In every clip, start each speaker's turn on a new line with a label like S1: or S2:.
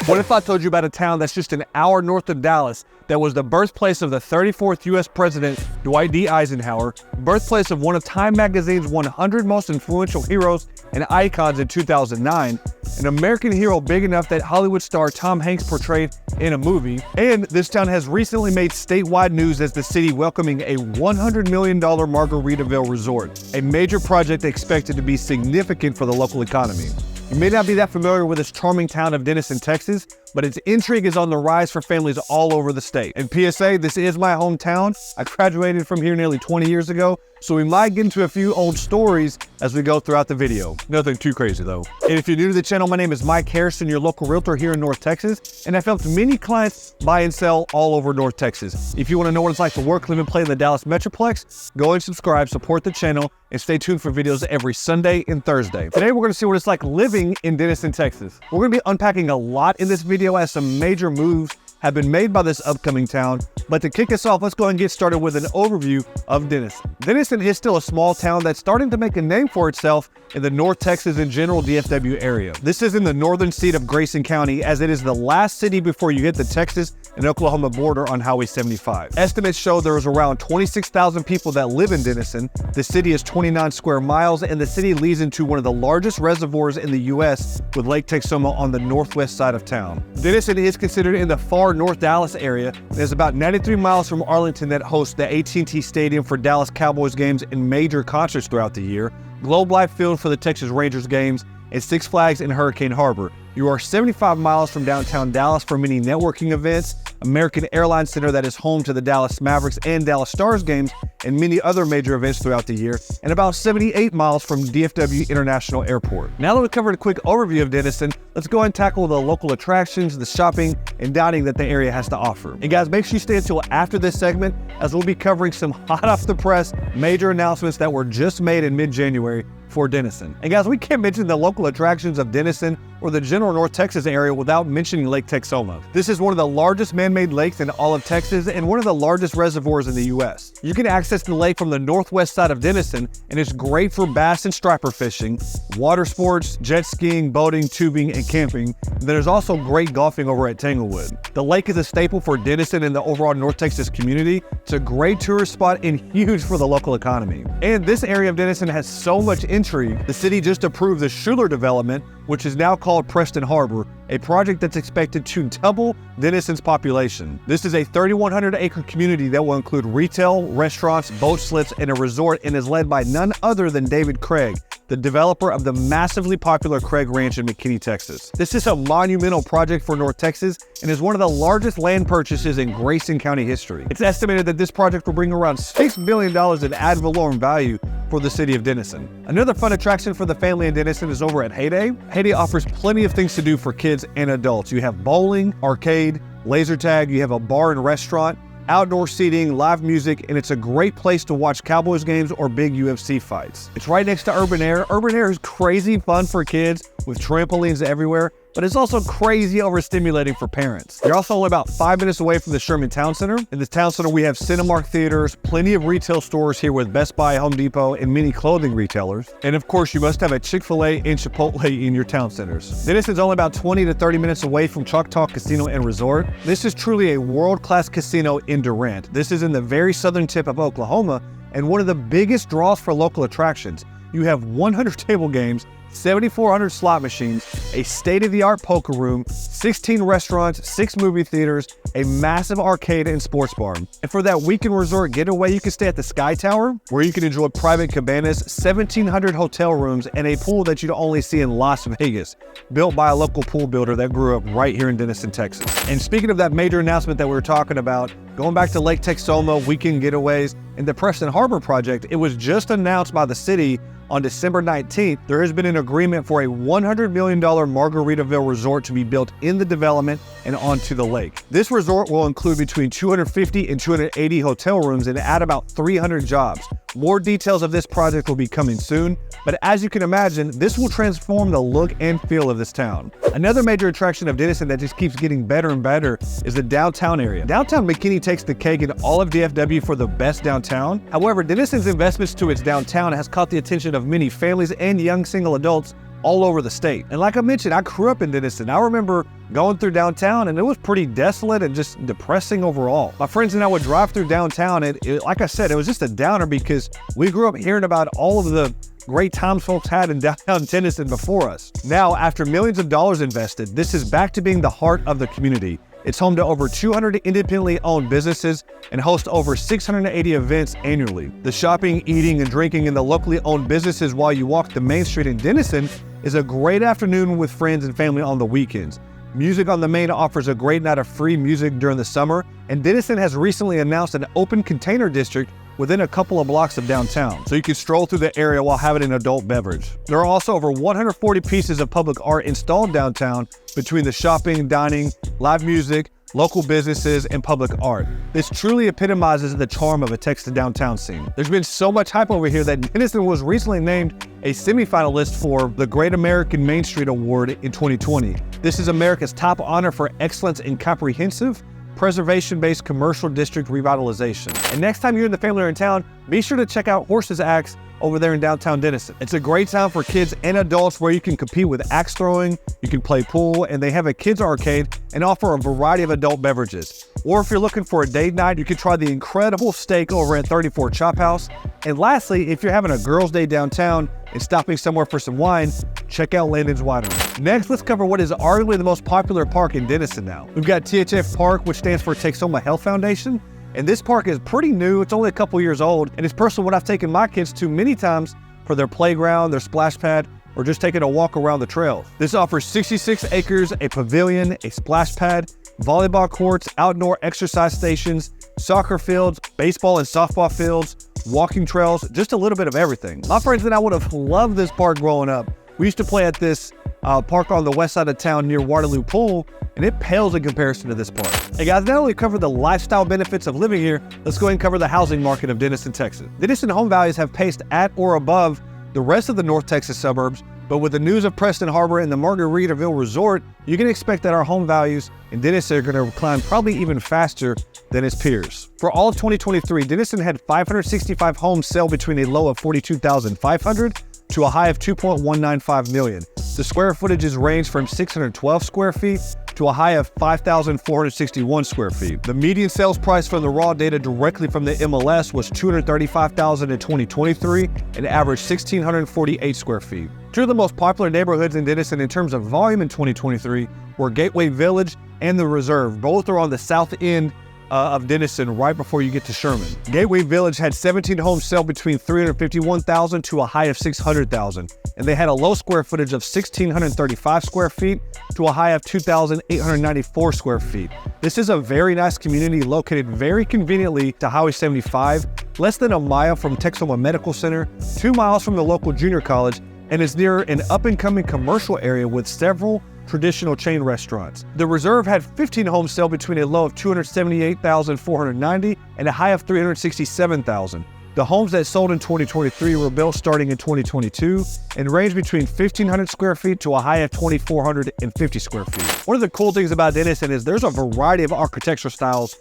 S1: What if I told you about a town that's just an hour north of Dallas that was the birthplace of the 34th U.S. President Dwight D. Eisenhower, birthplace of one of Time Magazine's 100 most influential heroes and icons in 2009, an American hero big enough that Hollywood star Tom Hanks portrayed in a movie, and this town has recently made statewide news as the city welcoming a $100 million Margaritaville resort, a major project expected to be significant for the local economy. You may not be that familiar with this charming town of Denison, Texas, but its intrigue is on the rise for families all over the state. And PSA, this is my hometown. I graduated from here nearly 20 years ago, so we might get into a few old stories as we go throughout the video. Nothing too crazy though. And if you're new to the channel, my name is Mike Harrison, your local realtor here in North Texas, and I've helped many clients buy and sell all over North Texas. If you want to know what it's like to work, live, and play in the Dallas Metroplex, go and subscribe, support the channel, and stay tuned for videos every Sunday and Thursday. Today, we're going to see what it's like living in Denison, Texas. We're going to be unpacking a lot in this video as some major moves have been made by this upcoming town. But to kick us off, let's go ahead and get started with an overview of Denison. Denison is still a small town that's starting to make a name for itself in the North Texas and general DFW area. This is in the northern seat of Grayson County, as it is the last city before you hit the Texas and Oklahoma border on Highway 75. Estimates show there is around 26,000 people that live in Denison. The city is 29 square miles, and the city leads into one of the largest reservoirs in the U.S. with Lake Texoma on the northwest side of town. Denison is considered in the far North Dallas area. There's about 93 miles from Arlington that hosts the AT&T Stadium for Dallas Cowboys games and major concerts throughout the year, Globe Life Field for the Texas Rangers games, and Six Flags in Hurricane Harbor. You are 75 miles from downtown Dallas for many networking events, American Airlines Center that is home to the Dallas Mavericks and Dallas Stars games, and many other major events throughout the year, and about 78 miles from DFW International Airport. Now that we've covered a quick overview of Denison, let's go and tackle the local attractions, the shopping, and dining that the area has to offer. And guys, make sure you stay until after this segment, as we'll be covering some hot off the press major announcements that were just made in mid-January for Denison. And guys, we can't mention the local attractions of Denison or the general North Texas area without mentioning Lake Texoma. This is one of the largest man-made lakes in all of Texas and one of the largest reservoirs in the U.S. You can access the lake from the northwest side of Denison, and it's great for bass and striper fishing, water sports, jet skiing, boating, tubing, and camping. There's also great golfing over at Tanglewood. The lake is a staple for Denison and the overall North Texas community. It's a great tourist spot and huge for the local economy. And this area of Denison has so much intrigue. The city just approved the Schuler Development, which is now called Preston Harbor, a project that's expected to double Denison's population. This is a 3,100-acre community that will include retail, restaurants, boat slips, and a resort, and is led by none other than David Craig, the developer of the massively popular Craig Ranch in McKinney, Texas. This is a monumental project for North Texas and is one of the largest land purchases in Grayson County history. It's estimated that this project will bring around $6 billion in ad valorem value for the city of Denison. Another fun attraction for the family in Denison is over at Heyday. Heyday offers plenty of things to do for kids and adults. You have bowling, arcade, laser tag, you have a bar and restaurant, outdoor seating, live music, and it's a great place to watch Cowboys games or big UFC fights. It's right next to Urban Air. Urban Air is crazy fun for kids with trampolines everywhere, but it's also crazy overstimulating for parents. You're also only about 5 minutes away from the Sherman Town Center. In the Town Center, we have Cinemark theaters, plenty of retail stores here with Best Buy, Home Depot, and many clothing retailers. And of course, you must have a Chick-fil-A and Chipotle in your town centers. Denison's only about 20 to 30 minutes away from Choctaw Casino and Resort. This is truly a world-class casino in Durant. This is in the very southern tip of Oklahoma and one of the biggest draws for local attractions. You have 100 table games, 7,400 slot machines, a state-of-the-art poker room, 16 restaurants, 6 movie theaters, a massive arcade and sports bar. And for that weekend resort getaway, you can stay at the Sky Tower, where you can enjoy private cabanas, 1,700 hotel rooms, and a pool that you'd only see in Las Vegas, built by a local pool builder that grew up right here in Denison, Texas. And speaking of that major announcement that we were talking about, going back to Lake Texoma, weekend getaways, and the Preston Harbor project, it was just announced by the city on December 19th, there has been an agreement for a $100 million Margaritaville resort to be built in the development and onto the lake. This resort will include between 250 and 280 hotel rooms and add about 300 jobs. More details of this project will be coming soon, but as you can imagine, this will transform the look and feel of this town. Another major attraction of Denison that just keeps getting better and better is the downtown area. Downtown McKinney takes the cake in all of DFW for the best downtown. However, Denison's investments to its downtown has caught the attention of many families and young single adults all over the state. And like I mentioned, I grew up in Denison. I remember going through downtown and it was pretty desolate and just depressing overall. My friends and I would drive through downtown and like I said, it was just a downer because we grew up hearing about all of the great times folks had in downtown Denison before us. Now, after millions of dollars invested, this is back to being the heart of the community. It's home to over 200 independently owned businesses and hosts over 680 events annually. The shopping, eating, and drinking in the locally owned businesses while you walk the main street in Denison is a great afternoon with friends and family on the weekends. Music on the Main offers a great night of free music during the summer, and Denison has recently announced an open container district within a couple of blocks of downtown, so you can stroll through the area while having an adult beverage. There are also over 140 pieces of public art installed downtown between the shopping, dining, live music, local businesses, and public art. This truly epitomizes the charm of a Texas downtown scene. There's been so much hype over here that Denison was recently named a semifinalist for the Great American Main Street Award in 2020. This is America's top honor for excellence in comprehensive, preservation-based commercial district revitalization. And next time you and the family are in town, be sure to check out Horses Axe over there in downtown Denison. It's a great time for kids and adults where you can compete with axe throwing, you can play pool, and they have a kids arcade and offer a variety of adult beverages. Or if you're looking for a date night, you can try the incredible steak over at 34 Chop House. And lastly, if you're having a girls' day downtown and stopping somewhere for some wine, check out Landon's Winery. Next, let's cover what is arguably the most popular park in Denison now. We've got THF Park, which stands for Texoma Health Foundation. And this park is pretty new. It's only a couple years old, and it's personally what I've taken my kids to many times for their playground, their splash pad, or just taking a walk around the trails. This offers 66 acres, a pavilion, a splash pad, volleyball courts, outdoor exercise stations, soccer fields, baseball and softball fields, walking trails, just a little bit of everything. My friends and I would have loved this park growing up. We used to play at this park on the west side of town near Waterloo Pool, and it pales in comparison to this park. Hey guys, not only cover the lifestyle benefits of living here, let's go ahead and cover the housing market of Denison, Texas. Denison home values have paced at or above the rest of the North Texas suburbs, but with the news of Preston Harbor and the Margaritaville Resort, you can expect that our home values in Denison are going to climb probably even faster than its peers. For all of 2023, Denison had 565 homes sell between a low of 42,500 to a high of 2.195 million. The square footages range from 612 square feet to a high of 5,461 square feet. The median sales price from the raw data directly from the MLS was $235,000 in 2023 and averaged 1,648 square feet. Two of the most popular neighborhoods in Denison in terms of volume in 2023 were Gateway Village and the Reserve. Both are on the south end of Denison, right before you get to Sherman. Gateway Village had 17 homes sell between $351,000 to a high of $600,000, and they had a low square footage of 1,635 square feet to a high of 2,894 square feet. This is a very nice community located very conveniently to Highway 75, less than a mile from Texoma Medical Center, 2 miles from the local junior college, and is near an up-and-coming commercial area with several traditional chain restaurants. The Reserve had 15 homes sell between a low of $278,490 and a high of $367,000. The homes that sold in 2023 were built starting in 2022 and range between 1,500 square feet to a high of 2,450 square feet. One of the cool things about Denison is there's a variety of architectural styles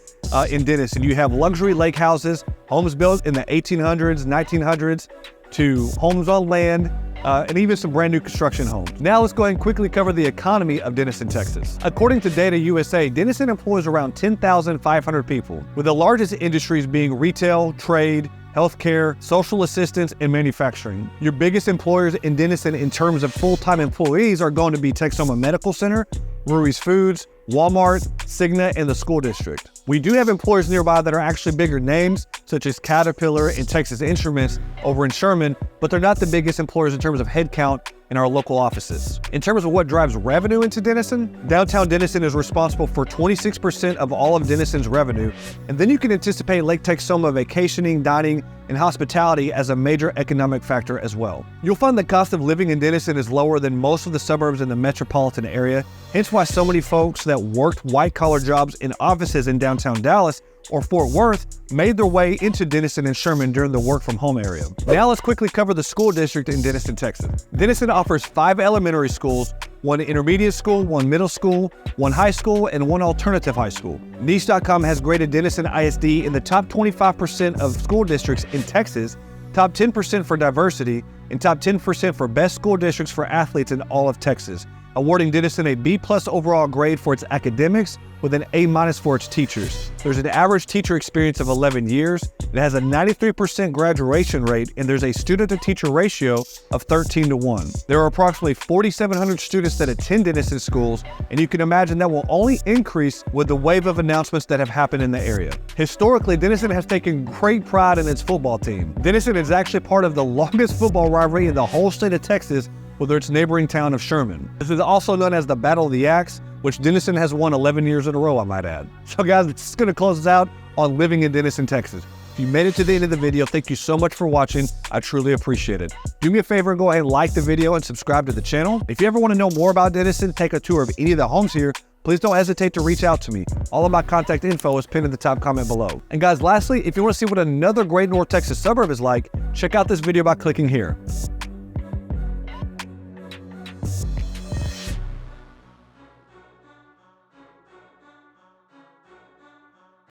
S1: in Denison. You have luxury lake houses, homes built in the 1800s, 1900s, to homes on land, and even some brand new construction homes. Now let's go ahead and quickly cover the economy of Denison, Texas. According to Data USA, Denison employs around 10,500 people, with the largest industries being retail, trade, healthcare, social assistance, and manufacturing. Your biggest employers in Denison in terms of full-time employees are going to be Texoma Medical Center, Rui's Foods, Walmart, Cigna, and the school district. We do have employers nearby that are actually bigger names, such as Caterpillar and Texas Instruments over in Sherman, but they're not the biggest employers in terms of headcount in our local offices. In terms of what drives revenue into Denison, downtown Denison is responsible for 26% of all of Denison's revenue, and then you can anticipate Lake Texoma vacationing, dining, and hospitality as a major economic factor as well. You'll find the cost of living in Denison is lower than most of the suburbs in the metropolitan area, hence why so many folks that worked white-collar jobs in offices in downtown Dallas or Fort Worth made their way into Denison and Sherman during the work-from-home area. Now let's quickly cover the school district in Denison, Texas. Denison offers 5 elementary schools, 1 intermediate school, 1 middle school, 1 high school, and 1 alternative high school. Niche.com has graded Denison ISD in the top 25% of school districts in Texas, top 10% for diversity, and top 10% for best school districts for athletes in all of Texas, awarding Denison a B+ overall grade for its academics with an A- for its teachers. There's an average teacher experience of 11 years, it has a 93% graduation rate, and there's a student-to-teacher ratio of 13:1. There are approximately 4,700 students that attend Denison schools, and you can imagine that will only increase with the wave of announcements that have happened in the area. Historically, Denison has taken great pride in its football team. Denison is actually part of the longest football rivalry in the whole state of Texas with its neighboring town of Sherman. This is also known as the Battle of the Axe, which Denison has won 11 years in a row, I might add. So guys, this is gonna close us out on living in Denison, Texas. If you made it to the end of the video, thank you so much for watching. I truly appreciate it. Do me a favor and go ahead and like the video and subscribe to the channel. If you ever wanna know more about Denison, take a tour of any of the homes here, please don't hesitate to reach out to me. All of my contact info is pinned in the top comment below. And guys, lastly, if you wanna see what another great North Texas suburb is like, check out this video by clicking here.